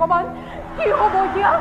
ভগৱান কি হ'ব এতিয়া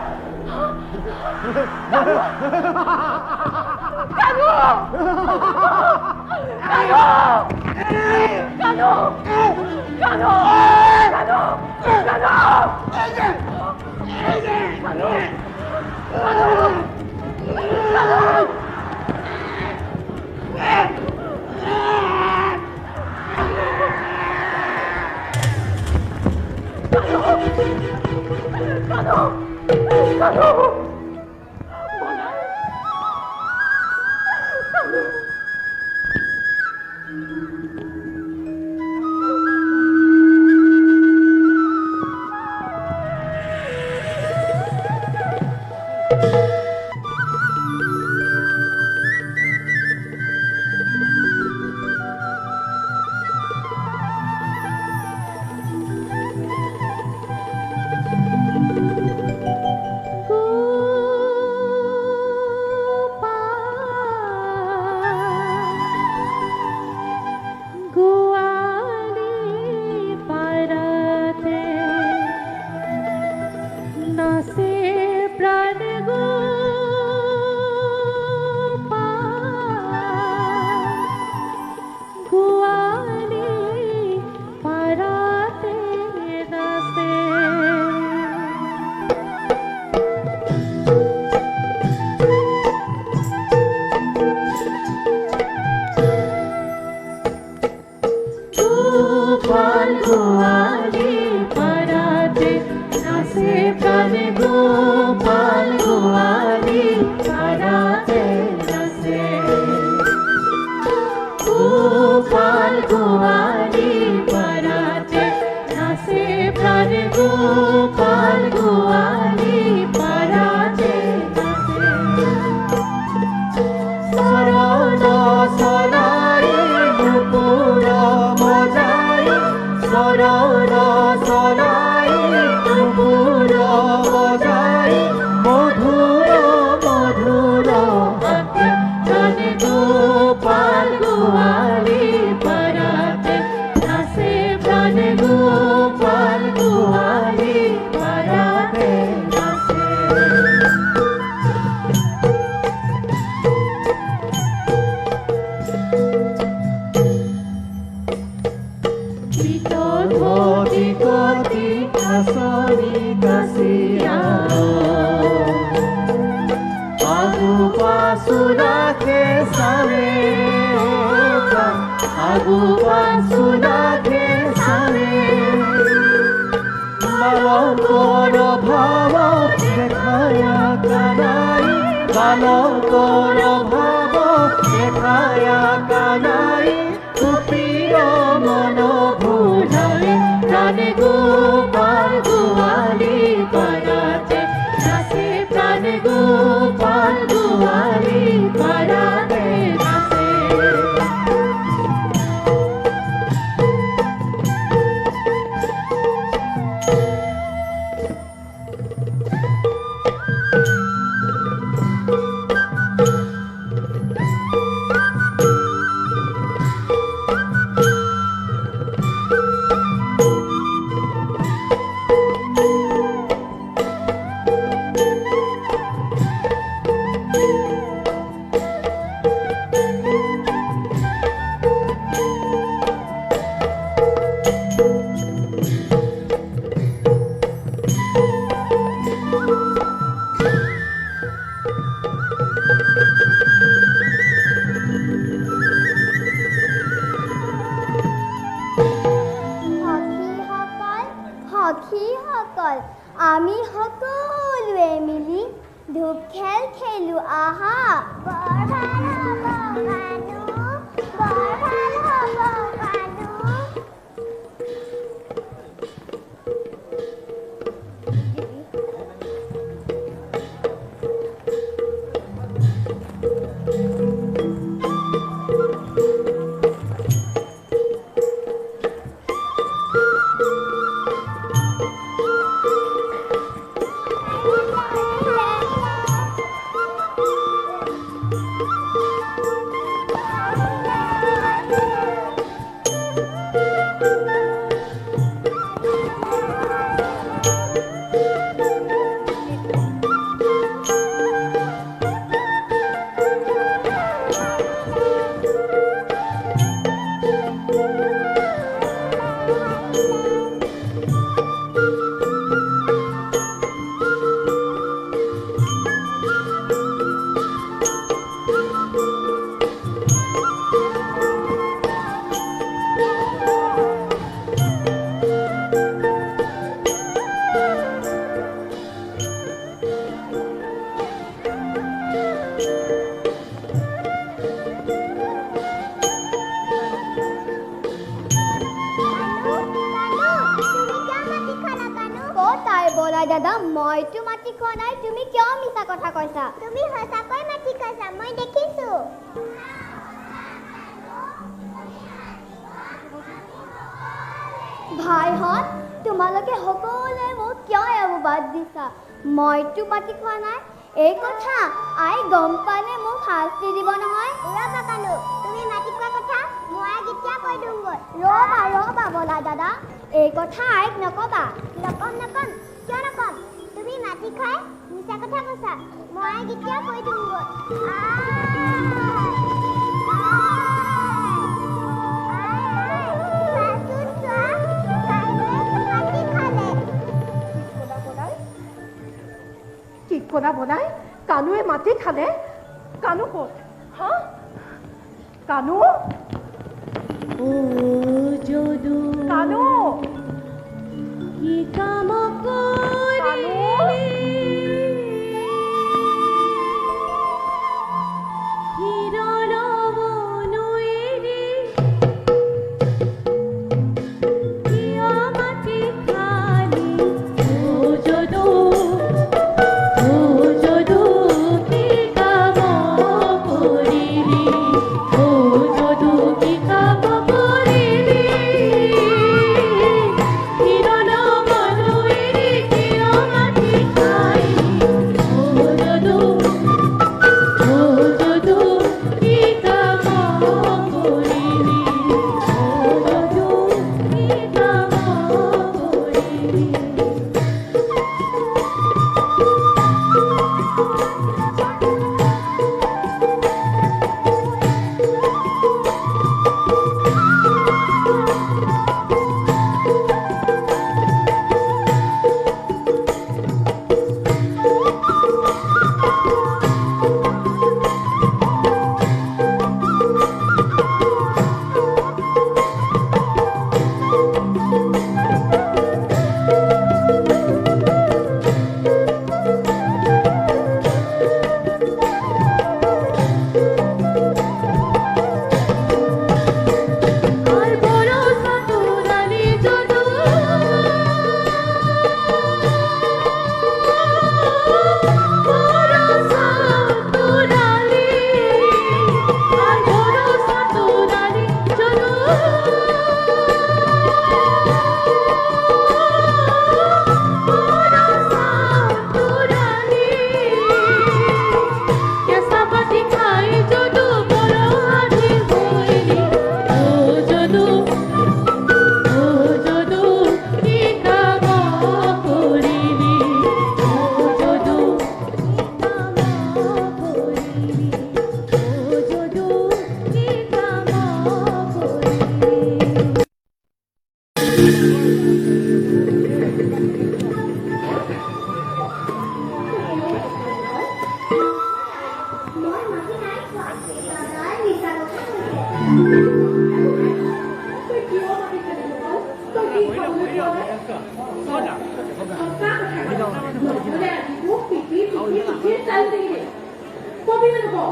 দাদা মইতো মাটি খোৱা নাই তুমি কিয় মিছা কথা কৈছা তুমি সঁচাকৈ মাটি কৈছা মই দেখিছো ভাইহঁত তোমালোকে সকলোৱে মোক কিয় অপবাদ দিছা মইতো মাটি খোৱা নাই এই কথা আই গম পালে মোক শাস্তি দিব নহয় ৰবা কানু তুমি মাটি খোৱা কথা মই কেতিয়া কৈ দিমগৈ ৰবা বলা দাদা এই কথা আইক নকবা নকম কিয় নকম তুমি মাটি খাই মিছা কথা কৈছা মই কেতিয়া কৈ দিমগৈ টিকনা বনাই কানুৱে মাটি খালে কানু ক'ত হা কানু যদু কানু কি কাম কৰিলি হিৰণ বনৈৰি কিয় মাটি খালি যদু কি কাম কৰিলি যদু কি কাম কৰিলি হিৰণ বনৈৰি কিয় মাটি খালি যদু কি কাম কৰিলি যদু কি কাম কৰিলি আর বড় সাতুরালি যদু বড় সাতুরালি আর বড় সাতুরালি যদু বড় সাতুরালি কেঁচা পাতি খাই যদু বড় হাজি হইলি যদু কি কাম কৰিলি যদু কি কাম কৰিলি যদু কি কাম কৰিলি মই মাটি নাই খোৱা দাদাই মিছা কথা কৈছে তই কিয় মাটি খালি তই কি খাবলৈ পোৱা নাই সঁচা কথা নহ'লে মোক পিটি চাই থাকিবি কবি নকওঁ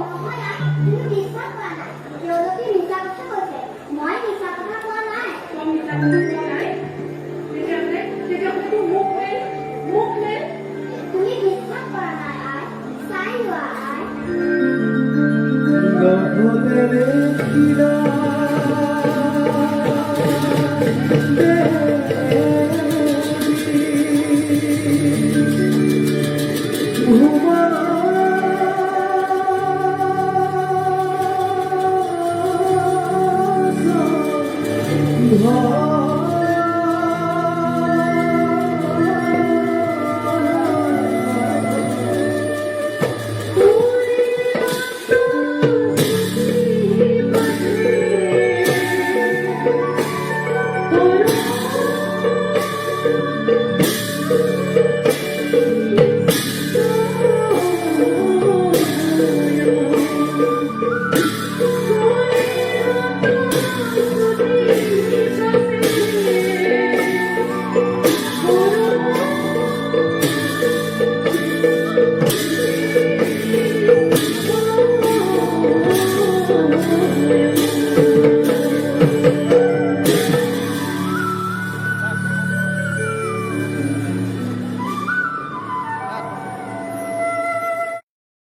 তুমি বিশ্বাস কৰা নাই তেওঁলোকে মিছা কথা কৈছে মই মিছা কথা কোৱা নাই তই মিছা কথা কোৱা নাই তেতিয়াহ'লে তোৰ মুখ মেল তুমি বিশ্বাস কৰা নাই আই চাই লোৱা আই Woman